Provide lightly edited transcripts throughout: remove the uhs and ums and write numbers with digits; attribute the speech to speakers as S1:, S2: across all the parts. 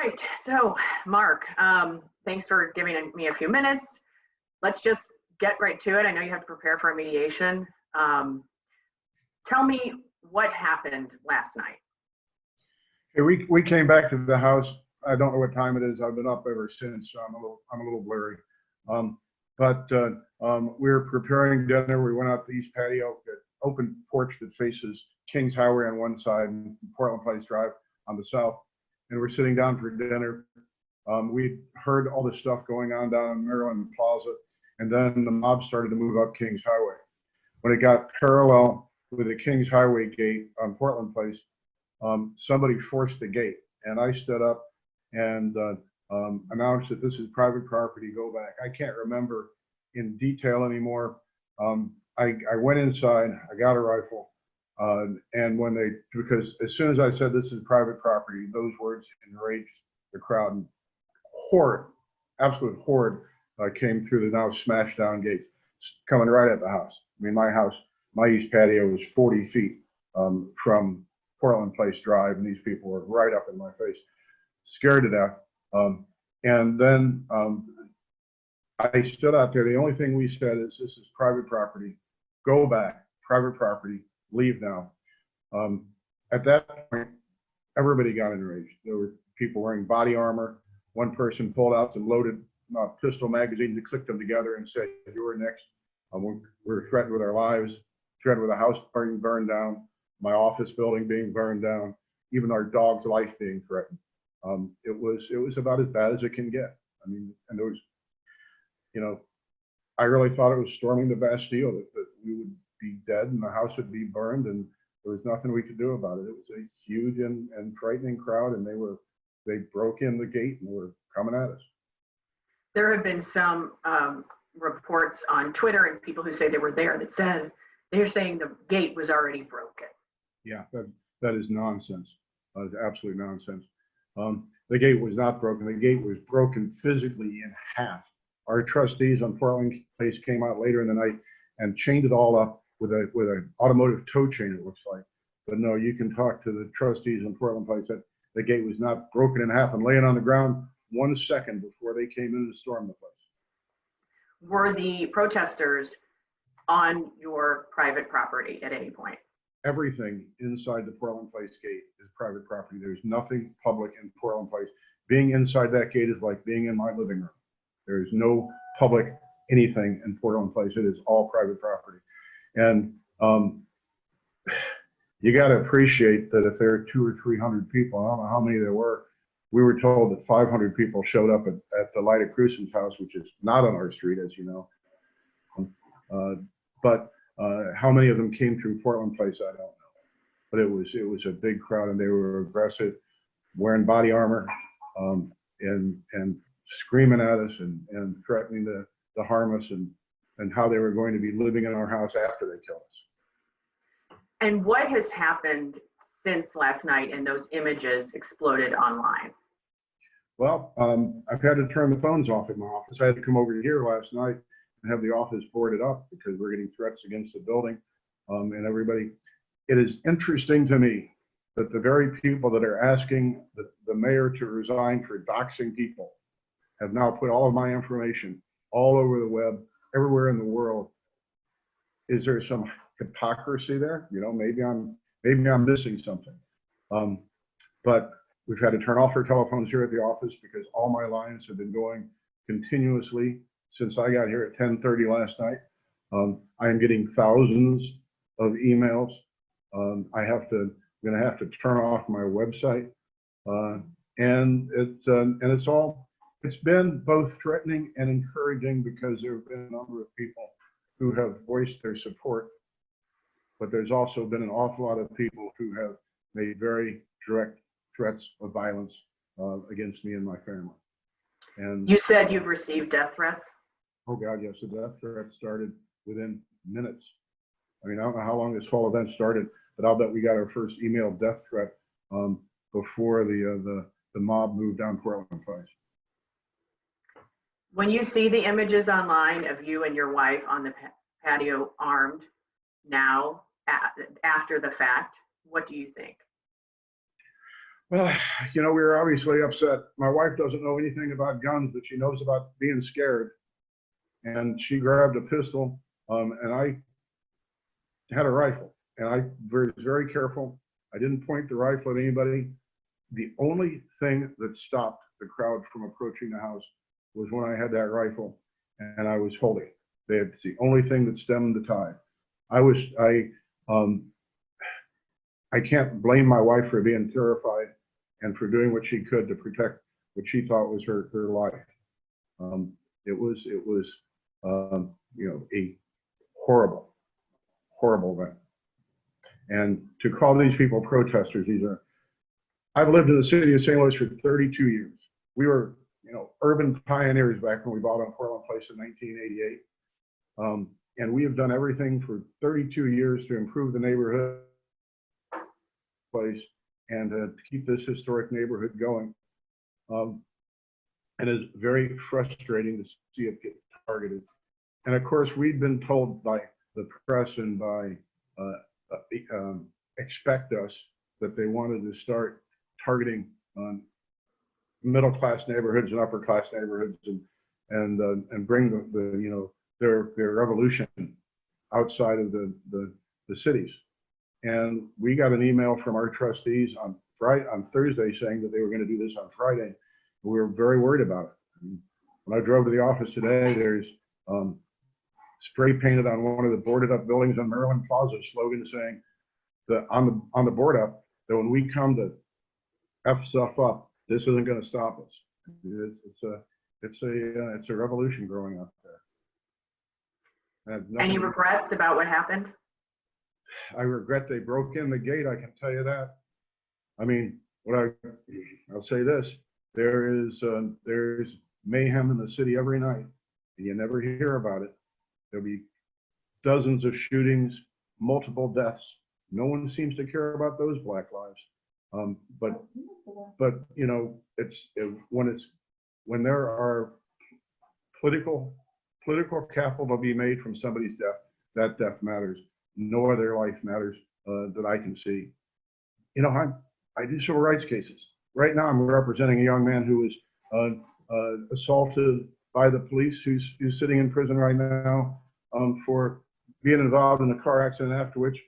S1: right, so Mark, thanks for giving me a few minutes. Let's just get right to it. I know you have to prepare for a mediation. Tell me what happened last night.
S2: Hey, we came back to the house. I don't know what time it is. I've been up ever since, so I'm a little blurry. We were preparing dinner. We went out to the east patio, open porch that faces Kings Highway on one side and Portland Place Drive on the south. And we're sitting down for dinner. We heard all this stuff going on down in Maryland Plaza, and then the mob started to move up Kings Highway. When it got parallel with the Kings Highway gate on Portland Place, somebody forced the gate, and I stood up and announced that this is private property, go back. I can't remember in detail anymore. I went inside, I got a rifle, and because as soon as I said this is private property, those words enraged the crowd, and absolute horde came through the now smashed down gate, coming right at the house. I mean, my east patio was 40 feet from Portland Place Drive, and these people were right up in my face, scared to death. And then I stood out there. The only thing we said is, this is private property, go back, private property, leave now. At that point, everybody got enraged. There were people wearing body armor. One person pulled out some loaded pistol magazines and clicked them together and said, "You're next." We're threatened with our lives, threatened with a house being burned down, my office building being burned down, even our dog's life being threatened. It was about as bad as it can get. I mean, and there was, I really thought it was storming the Bastille, that we would be dead and the house would be burned, and there was nothing we could do about it. It was a huge and frightening crowd, and they broke in the gate and were coming at us.
S1: There have been some reports on Twitter and people who say they were there that says they're saying the gate was already broken.
S2: Yeah, that is nonsense. That is absolute nonsense. The gate was not broken. The gate was broken physically in half. Our trustees on Portland Place came out later in the night and chained it all up with an automotive tow chain, it looks like. But no, you can talk to the trustees on Portland Place that the gate was not broken in half and laying on the ground 1 second before they came in to storm the place.
S1: Were the protesters on your private property at any point?
S2: Everything inside the Portland Place gate is private property. There's nothing public in Portland Place. Being inside that gate is like being in my living room. There is no public anything in Portland Place. It is all private property. And you got to appreciate that if there are 200 or 300 people, I don't know how many there were, we were told that 500 people showed up at the Lyda Crusen's house, which is not on our street, as you know. But how many of them came through Portland Place, I don't know. But it was a big crowd, and they were aggressive, wearing body armor, and screaming at us and threatening to harm us, and how they were going to be living in our house after they killed us.
S1: And what has happened since last night and those images exploded online?
S2: Well, I've had to turn the phones off at my office. I had to come over here last night and have the office boarded up because we're getting threats against the building, and everybody. It is interesting to me that the very people that are asking the mayor to resign for doxing people have now put all of my information all over the web, everywhere in the world. Is there some hypocrisy there? Maybe I'm missing something. But we've had to turn off our telephones here at the office because all my lines have been going continuously since I got here at 10:30 last night. I am getting thousands of emails. I'm going to have to turn off my website, and it's been both threatening and encouraging because there have been a number of people who have voiced their support, but there's also been an awful lot of people who have made very direct threats of violence against me and my family. And
S1: you said you've received death threats?
S2: Oh God, yes, the death threat started within minutes. I mean, I don't know how long this whole event started, but I'll bet we got our first email death threat before the mob moved down Portland Place.
S1: When you see the images online of you and your wife on the patio armed now, after the fact, what do you think?
S2: Well, we were obviously upset. My wife doesn't know anything about guns, but she knows about being scared. And she grabbed a pistol, and I had a rifle. And I was very careful. I didn't point the rifle at anybody. The only thing that stopped the crowd from approaching the house was when I had that rifle and I was holding it. It's the only thing that stemmed the tide. I can't blame my wife for being terrified and for doing what she could to protect what she thought was her life. It was a horrible, horrible event. And to call these people protesters, I've lived in the city of St. Louis for 32 years. We were, urban pioneers back when we bought on Portland Place in 1988. And we have done everything for 32 years to improve the neighborhood place and to keep this historic neighborhood going. And it's very frustrating to see it get targeted. And of course, we'd been told by the press and by Expect Us that they wanted to start targeting middle-class neighborhoods and upper-class neighborhoods and bring their revolution outside of the cities. And we got an email from our trustees on Thursday saying that they were going to do this on Friday. We were very worried about it. And when I drove to the office today, there's spray painted on one of the boarded up buildings on Maryland Plaza slogan saying that on the board up that when we come to F stuff up, this isn't going to stop us. It's a revolution growing up there.
S1: Any regrets about what happened?
S2: I regret they broke in the gate. I can tell you that. I mean, I'll say this: there's mayhem in the city every night, and you never hear about it. There'll be dozens of shootings, multiple deaths. No one seems to care about those black lives. But when there are political capital to be made from somebody's death, that death matters. No other life matters that I can see. I do civil rights cases. Right now, I'm representing a young man who was assaulted by the police, who's sitting in prison right now for being involved in a car accident after which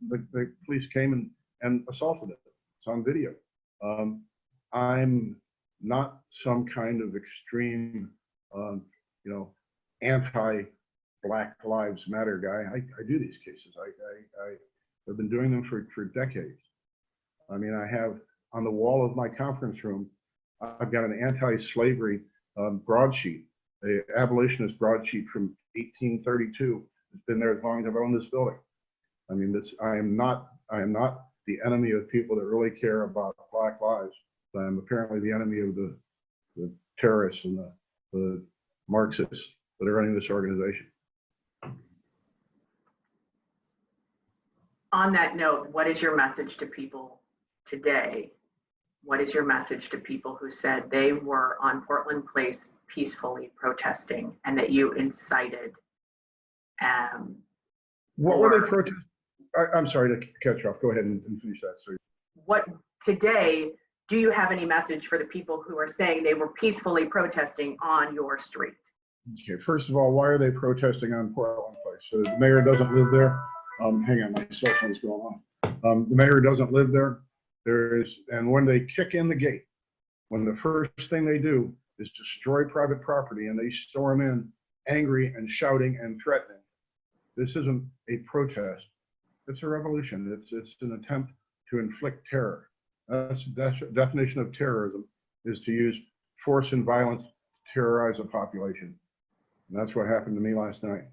S2: the police came and assaulted him. It's on video. I'm not some kind of extreme, anti-Black Lives Matter guy. I do these cases. I've been doing them for decades. I mean, I have on the wall of my conference room, I've got an anti-slavery broadsheet, an abolitionist broadsheet from 1832. It's been there as long as I've owned this building. I mean, I am not the enemy of people that really care about Black lives. I'm apparently the enemy of the terrorists and the Marxists that are running this organization.
S1: On that note, what is your message to people today? What is your message to people who said they were on Portland Place peacefully protesting and that you incited?
S2: What were they protesting? I'm sorry to cut you off. Go ahead and finish that. Sorry.
S1: What today, do you have any message for the people who are saying they were peacefully protesting on your street?
S2: Okay, first of all, why are they protesting on Portland Place? So the mayor doesn't live there. Hang on, my cell phone's going on. The mayor doesn't live there. And when they kick in the gate, when the first thing they do is destroy private property and they storm in angry and shouting and threatening, this isn't a protest. It's a revolution. It's an attempt to inflict terror. That's the definition of terrorism, is to use force and violence to terrorize a population. And that's what happened to me last night.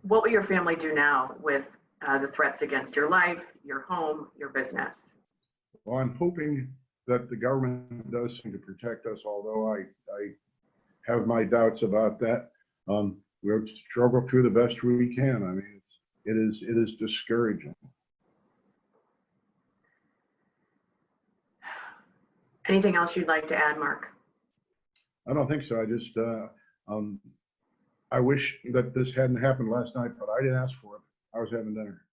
S1: What will your family do now with the threats against your life, your home, your business?
S2: Well, I'm hoping that the government does something to protect us, although I have my doubts about that. We'll struggle through the best we can. I mean, it is discouraging.
S1: Anything else you'd like to add, Mark?
S2: I don't think so. I just, I wish that this hadn't happened last night, but I didn't ask for it. I was having dinner.